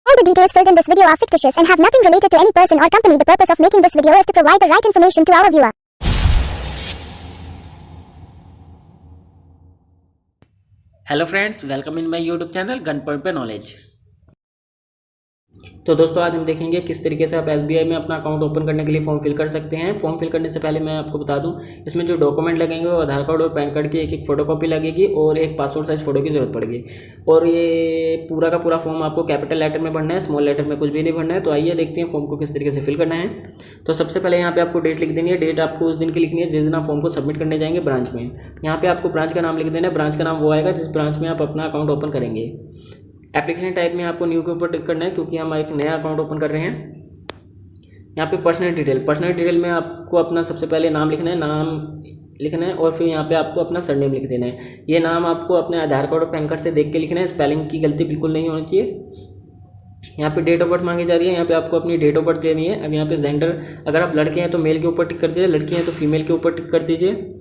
All the details filled in this video are fictitious and have nothing related to any person or company. The purpose of making this video is to provide the right information to our viewer. Hello friends, welcome in my YouTube channel gun point पे knowledge. तो दोस्तों, आज हम देखेंगे किस तरीके से आप एसबीआई में अपना अकाउंट ओपन करने के लिए फॉर्म फिल कर सकते हैं। फॉर्म फिल करने से पहले मैं आपको बता दूं, इसमें जो डॉक्यूमेंट लगेंगे वो आधार कार्ड और पैन कार्ड की एक फ़ोटोकॉपी लगेगी और एक पासपोर्ट साइज फ़ोटो की ज़रूरत पड़ेगी। और ये पूरा का पूरा फॉर्म आपको कैपिटल लेटर में भरना है, स्मॉल लेटर में कुछ भी नहीं भरना है। तो आइए देखते हैं फॉर्म को किस तरीके से फिल करना है। तो सबसे पहले यहाँ पे आपको डेट लिख देनी है। डेट आपको उस दिन की लिखनी है जिस दिन आप फॉर्म को सबमिट करने जाएंगे ब्रांच में। यहाँ पे आपको ब्रांच का नाम लिख देना है। ब्रांच का नाम वो आएगा जिस ब्रांच में आप अपना अकाउंट ओपन करेंगे। एप्लीकेशन टाइप में आपको न्यू के ऊपर टिक करना है क्योंकि हम एक नया अकाउंट ओपन कर रहे हैं। यहाँ पे पर्सनल डिटेल में आपको अपना सबसे पहले नाम लिखना है और फिर यहाँ पे आपको अपना सरनेम लिख देना है। ये नाम आपको अपने आधार कार्ड और पैन कार्ड से देख के लिखना है। स्पेलिंग की गलती बिल्कुल नहीं होनी चाहिए। यहाँ पे डेट ऑफ बर्थ मांगी जा रही है। यहाँ पे आपको अपनी डेट ऑफ बर्थ देनी है। अब यहाँ पे जेंडर, अगर आप लड़के हैं तो मेल के ऊपर टिक कर दीजिए, लड़की हैं तो फीमेल के ऊपर टिक कर दीजिए।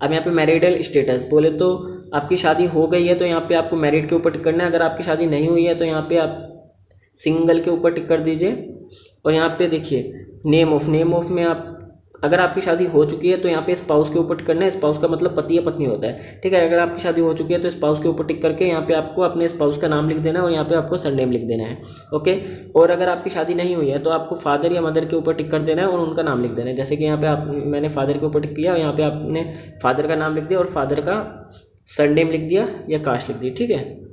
अब यहाँ पे मैरिडल स्टेटस बोले तो आपकी शादी हो गई है तो यहाँ पे आपको मैरिड के ऊपर टिक करना है। अगर आपकी शादी नहीं हुई है तो यहाँ पे आप सिंगल के ऊपर टिक कर दीजिए। और यहाँ पे देखिए नेम ऑफ में आप, अगर आपकी शादी हो चुकी है तो यहाँ पे स्पाउस के ऊपर टिक करना है। स्पाउस का मतलब पति या पत्नी होता है, ठीक है। अगर आपकी शादी हो चुकी है तो स्पाउस के ऊपर टिक करके यहाँ पे आपको अपने स्पाउस का नाम लिख देना है और यहाँ पे आपको सरनेम लिख देना है, ओके। और अगर आपकी शादी नहीं हुई है तो आपको फादर या मदर के ऊपर टिक कर देना है और उनका नाम लिख देना है। जैसे कि यहाँ पे मैंने फादर के ऊपर टिक किया और यहाँ पे आपने फादर का नाम लिख दिया और फादर का सरनेम लिख दिया या कास्ट लिख दी, ठीक है।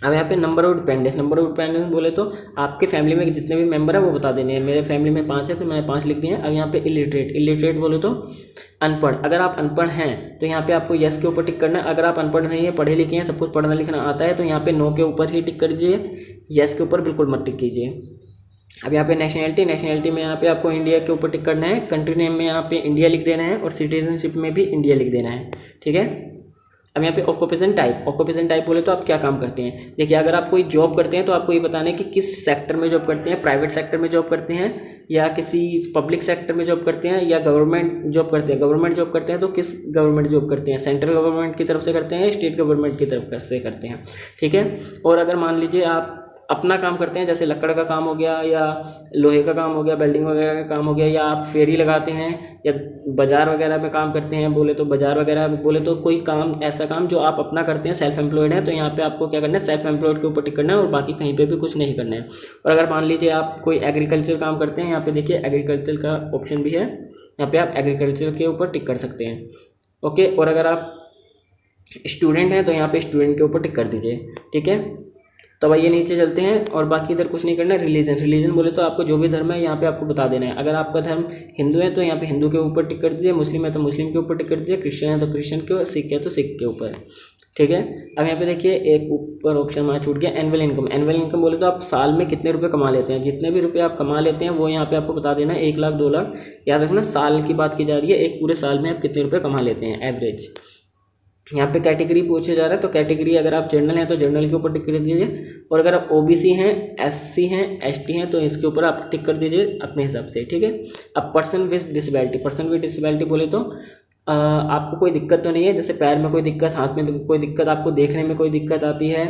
अब यहाँ पे नंबर ऑफ डिपेंडेंस बोले तो आपके फैमिली में जितने भी मेंबर है वो बता देने हैं। मेरे फैमिली में 5 है तो मैंने 5 लिख दिए हैं। अब यहाँ पे इलिटरेट बोले तो अनपढ़। अगर आप अनपढ़ हैं तो यहाँ पे आपको यस के ऊपर टिक करना है। अगर आप अनपढ़ नहीं है, पढ़े लिखे हैं, सब कुछ पढ़ना लिखना आता है तो यहाँ पे नो के ऊपर ही टिक कर दीजिए, यस के ऊपर बिल्कुल मत टिक कीजिए। अब यहाँ पे नेशनैलिटी में यहाँ पे आपको इंडिया के ऊपर टिक करना है। कंट्री नेम में यहाँ पे इंडिया लिख देना है और सिटीजनशिप में भी इंडिया लिख देना है, ठीक है। अब यहाँ पे ऑक्यूपेशन टाइप बोले तो आप क्या काम करते हैं। देखिए, अगर आप कोई जॉब करते हैं तो आपको ये बताना है कि किस सेक्टर में जॉब करते हैं। प्राइवेट सेक्टर में जॉब करते हैं या किसी पब्लिक सेक्टर में जॉब करते हैं या गवर्नमेंट जॉब करते हैं तो किस गवर्नमेंट जॉब करते हैं, सेंट्रल गवर्नमेंट की तरफ से करते हैं, स्टेट गवर्नमेंट की तरफ से करते हैं, ठीक है। और अगर मान लीजिए आप अपना काम करते हैं, जैसे लकड़ का काम हो गया या लोहे का काम हो गया, वेल्डिंग वगैरह का काम हो गया, या आप फेरी लगाते हैं या बाजार वगैरह में काम करते हैं बोले तो कोई काम, ऐसा काम जो आप अपना करते हैं, सेल्फ एम्प्लॉयड है, तो यहाँ पे आपको क्या करना है, सेल्फ एम्प्लॉयड के ऊपर टिक करना है और बाकी कहीं पे भी कुछ नहीं करना है। और अगर मान लीजिए आप कोई एग्रीकल्चर काम करते हैं, यहाँ पे देखिए एग्रीकल्चर का ऑप्शन भी है, यहाँ पे आप एग्रीकल्चर के ऊपर टिक कर सकते हैं, ओके। और अगर आप स्टूडेंट हैं तो यहाँ पे स्टूडेंट के ऊपर टिक कर दीजिए, ठीक है। तो आइए नीचे चलते हैं और बाकी इधर कुछ नहीं करना है। रिलीजन बोले तो आपको जो भी धर्म है यहाँ पे आपको बता देना है। अगर आपका धर्म हिंदू है तो यहाँ पे हिंदू के ऊपर टिक कर दीजिए, मुस्लिम है तो मुस्लिम के ऊपर टिक कर दीजिए, क्रिश्चियन है तो क्रिश्चियन के, सिख है तो सिख के ऊपर, ठीक है। अब यहाँ पे देखिए एक ऊपर ऑप्शन हमारा छूट गया, एनुअल इनकम बोले तो आप साल में कितने रुपये कमा लेते हैं। जितने भी रुपये आप कमा लेते हैं वो यहाँ पे आपको बता देना है। 1 लाख 2 लाख, याद रखना साल की बात की जा रही है। एक पूरे साल में आप कितने रुपये कमा लेते हैं एवरेज। यहाँ पे कैटेगरी पूछे जा रहा है तो कैटेगरी, अगर आप जनरल हैं तो जनरल के ऊपर टिक कर दीजिए और अगर आप ओबीसी हैं, एससी हैं, एसटी हैं तो इसके ऊपर आप टिक कर दीजिए अपने हिसाब से, ठीक है। अब पर्सन विद डिसेबिलिटी बोले तो आपको कोई दिक्कत तो नहीं है, जैसे पैर में कोई दिक्कत, हाथ में कोई दिक्कत, आपको देखने में कोई दिक्कत आती है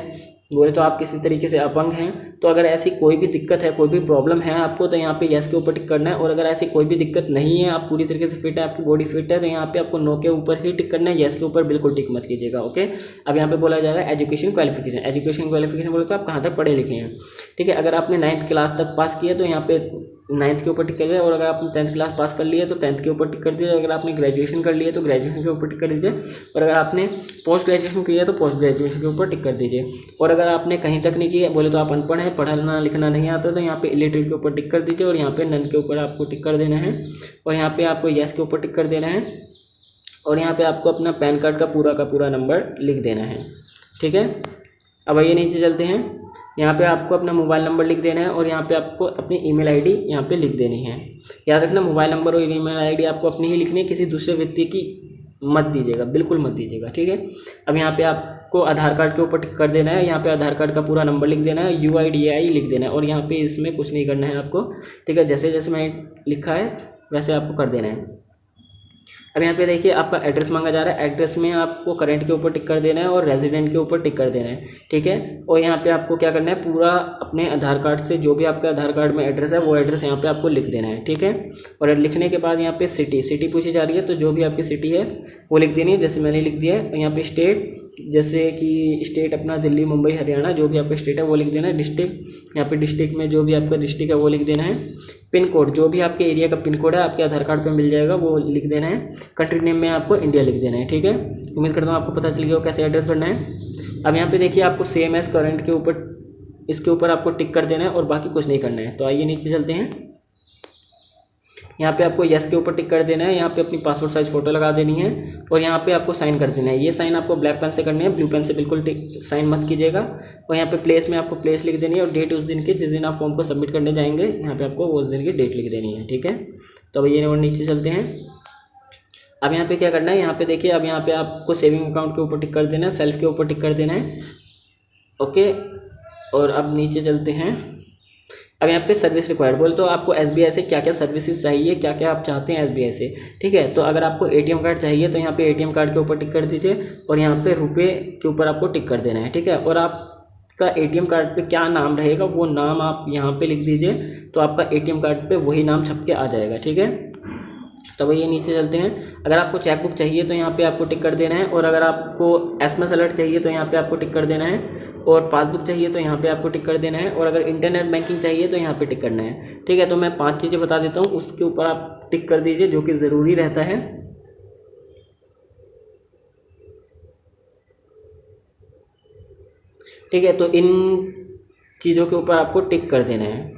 बोले तो आप किसी तरीके से अपंग हैं, तो अगर ऐसी कोई भी दिक्कत है, कोई भी प्रॉब्लम है आपको तो यहाँ पे यस के ऊपर टिक करना है। और अगर ऐसी कोई भी दिक्कत नहीं है, आप पूरी तरीके से फिट है, आपकी बॉडी फिट है, तो यहाँ पे आपको नो के ऊपर ही टिक करना है, यस के ऊपर बिल्कुल टिक मत कीजिएगा, ओके। अब यहाँ पे बोला जा रहा है एजुकेशन क्वालिफिकेशन बोले तो आप कहाँ तक पढ़े लिखे हैं, ठीक है। अगर आपने 9th क्लास तक पास किया तो यहाँ पे 9th के ऊपर टिक कर दीजिए और अगर आपने 10th क्लास पास कर लिया तो 10th के ऊपर टिक कर दीजिए। अगर आपने ग्रेजुएशन कर लिया तो ग्रेजुएशन के ऊपर टिक कर दीजिए और अगर आपने पोस्ट ग्रेजुएशन किया तो पोस्ट ग्रेजुएशन के ऊपर टिक कर दीजिए। और अगर आपने कहीं तक नहीं किया बोले तो आप अनपढ़ हैं, पढ़ना लिखना नहीं आता तो यहाँ पे इलिटरेट के ऊपर टिक कर दीजिए और यहाँ पे नन के ऊपर आपको टिक कर देना है और यहाँ पे आपको यस के ऊपर टिक कर देना है और यहाँ पे आपको अपना पैन कार्ड का पूरा नंबर लिख देना है, ठीक है। अब आइए नीचे चलते हैं। यहाँ पे आपको अपना मोबाइल नंबर लिख देना है और यहाँ पे आपको अपनी ईमेल आईडी यहाँ पे लिख देनी है। याद रखना मोबाइल नंबर और ईमेल आईडी आपको अपनी ही लिखनी है, किसी दूसरे व्यक्ति की मत दीजिएगा, बिल्कुल मत दीजिएगा, ठीक है। अब यहाँ पे आपको आधार कार्ड के ऊपर टिक कर देना है, यहाँ पे आधार कार्ड का पूरा नंबर लिख देना है, UIDAI लिख देना है और यहाँ पे इसमें कुछ नहीं करना है आपको, ठीक है। जैसे जैसे मैं लिखा है वैसे आपको कर देना है। अब यहाँ पे देखिए आपका एड्रेस मांगा जा रहा है। एड्रेस में आपको करंट के ऊपर टिक कर देना है और रेजिडेंट के ऊपर टिक कर देना है, ठीक है। और यहाँ पे आपको क्या करना है, पूरा अपने आधार कार्ड से जो भी आपका आधार कार्ड में एड्रेस है वो एड्रेस यहाँ पे आपको लिख देना है, ठीक है। और लिखने के बाद यहाँ पे सिटी पूछी जा रही है, तो जो भी आपकी सिटी है वो लिख देनी है, जैसे मैंने लिख दिया है। यहाँ पे स्टेट, जैसे कि स्टेट अपना दिल्ली, मुंबई, हरियाणा, जो भी आपका स्टेट है वो लिख देना है। डिस्ट्रिक्ट, यहाँ पे डिस्ट्रिक्ट में जो भी आपका डिस्ट्रिक्ट है वो लिख देना है। पिन कोड, जो भी आपके एरिया का पिन कोड है आपके आधार कार्ड पे मिल जाएगा, वो लिख देना है। कंट्री नेम में आपको इंडिया लिख देना है, ठीक है। उम्मीद करता हूँ आपको पता चल गया कैसे एड्रेस भरना है। अब यहाँ पे देखिए आपको सेम एज करंट के ऊपर, इसके ऊपर आपको टिक कर देना है और बाकी कुछ नहीं करना है। तो आइए नीचे चलते हैं। यहाँ पे आपको यस के ऊपर टिक कर देना है। यहाँ पे अपनी पासपोर्ट साइज फोटो लगा देनी है और यहाँ पे आपको साइन कर देना है। ये साइन आपको ब्लैक पेन से करनी है, ब्लू पेन से बिल्कुल साइन मत कीजिएगा। और यहाँ पे प्लेस में आपको प्लेस लिख देनी है और डेट उस दिन की जिस दिन आप फॉर्म को सबमिट करने जाएंगे, यहाँ पे आपको उस दिन की डेट लिख देनी है, ठीक है। तो अब ये और नीचे चलते हैं। अब यहाँ पे क्या करना है, यहाँ पे देखिए अब यहाँ पे आपको सेविंग अकाउंट के ऊपर टिक कर देना है, सेल्फ के ऊपर टिक कर देना है, ओके। और अब नीचे चलते हैं। अब यहाँ पे सर्विस रिक्वायर्ड बोल, तो आपको एसबीआई से क्या क्या सर्विसेज चाहिए, क्या क्या आप चाहते हैं एसबीआई से, ठीक है। तो अगर आपको एटीएम कार्ड चाहिए तो यहाँ पे एटीएम कार्ड के ऊपर टिक कर दीजिए और यहाँ पे रुपए के ऊपर आपको टिक कर देना है, ठीक है। और आपका एटीएम कार्ड पे क्या नाम रहेगा वो नाम आप यहाँ पे लिख दीजिए, तो आपका एटीएम कार्ड पे वही नाम छप के आ जाएगा, ठीक है। तो ये नीचे चलते हैं। अगर आपको चेकबुक चाहिए तो यहाँ पे आपको टिक कर देना है, और अगर आपको एसएमएस अलर्ट चाहिए तो यहाँ पे आपको टिक कर देना है, और पासबुक चाहिए तो यहाँ पे आपको टिक कर देना है, और अगर इंटरनेट बैंकिंग चाहिए तो यहाँ पे टिक करना है, ठीक है। तो मैं 5 चीज़ें बता देता हूँ, उसके ऊपर आप टिक कर दीजिए जो कि ज़रूरी रहता है, ठीक है। तो इन चीज़ों के ऊपर आपको टिक कर देना है।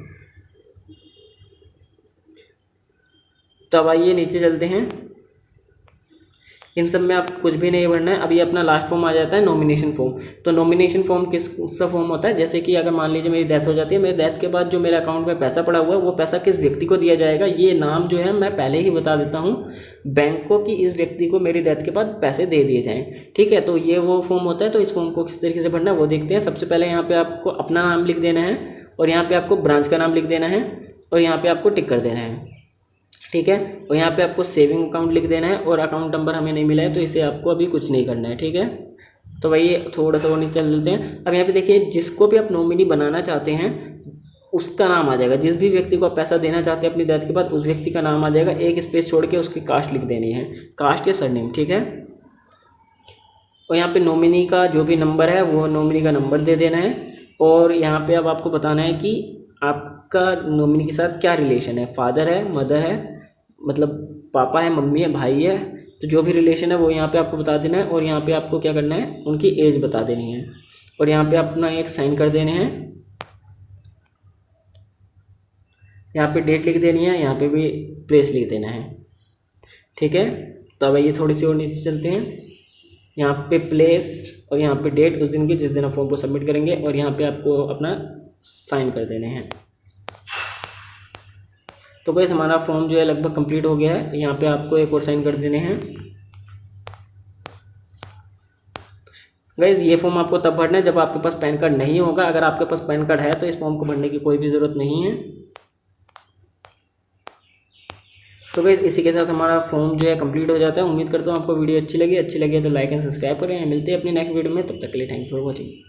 तो अब आइए नीचे चलते हैं। इन सब में आप कुछ भी नहीं भरना है। अभी अपना लास्ट फॉर्म आ जाता है नॉमिनेशन फॉर्म। तो नॉमिनेशन फॉर्म किस सा फॉर्म होता है, जैसे कि अगर मान लीजिए मेरी डेथ हो जाती है, मेरी डेथ के बाद जो मेरे अकाउंट में पैसा पड़ा हुआ है वो पैसा किस व्यक्ति को दिया जाएगा, ये नाम जो है मैं पहले ही बता देता हूँ बैंक को कि इस व्यक्ति को मेरी डेथ के बाद पैसे दे दिए जाएँ, ठीक है। तो ये वो फॉर्म होता है। तो इस फॉर्म को किस तरीके से भरना है वो देखते हैं। सबसे पहले यहाँ पर आपको अपना नाम लिख देना है, और यहाँ पर आपको ब्रांच का नाम लिख देना है, और यहाँ पर आपको टिक कर देना है, ठीक है। और यहाँ पे आपको सेविंग अकाउंट लिख देना है, और अकाउंट नंबर हमें नहीं मिला है तो इसे आपको अभी कुछ नहीं करना है, ठीक है। तो वही थोड़ा सा और नीचे चल देते हैं। अब यहाँ पे देखिए जिसको भी आप नॉमिनी बनाना चाहते हैं उसका नाम आ जाएगा। जिस भी व्यक्ति को आप पैसा देना चाहते हैं अपनी डेथ के बाद उस व्यक्ति का नाम आ जाएगा। एक स्पेस छोड़ के उसकी कास्ट लिख देनी है, कास्ट या सरनेम, ठीक है। और यहाँ पे नॉमिनी का जो भी नंबर है वो नॉमिनी का नंबर दे देना है। और यहाँ पे अब आपको बताना है कि आपका नॉमिनी के साथ क्या रिलेशन है, फादर है, मदर है, मतलब पापा है, मम्मी है, भाई है, तो जो भी रिलेशन है वो यहाँ पे आपको बता देना है। और यहाँ पे आपको क्या करना है, उनकी एज बता देनी है, और यहाँ पे अपना एक साइन कर देने हैं। यहाँ पे डेट लिख देनी है, यहाँ पे भी प्लेस लिख देना है, ठीक है। तो अब ये थोड़ी सी और नीचे चलते हैं। यहाँ पे प्लेस और यहाँ पे डेट उस दिन की जिस दिन आप फॉर्म को सबमिट करेंगे, और यहाँ पे आपको अपना साइन कर देने हैं। तो गाइस हमारा फॉर्म जो है लगभग कंप्लीट हो गया है। यहाँ पे आपको एक और साइन कर देने हैं। गाइस ये फॉर्म आपको तब भरना है जब आपके पास पैन कार्ड नहीं होगा। अगर आपके पास पैन कार्ड है तो इस फॉर्म को भरने की कोई भी ज़रूरत नहीं है। तो गाइस इसी के साथ हमारा फॉर्म जो है कंप्लीट हो जाता है। उम्मीद करता हूँ आपको वीडियो अच्छी लगी तो लाइक एंड सब्सक्राइब करें। मिलते हैं अपनी नेक्स्ट वीडियो में, तब तक के लिए थैंक यू फॉर वॉचिंग।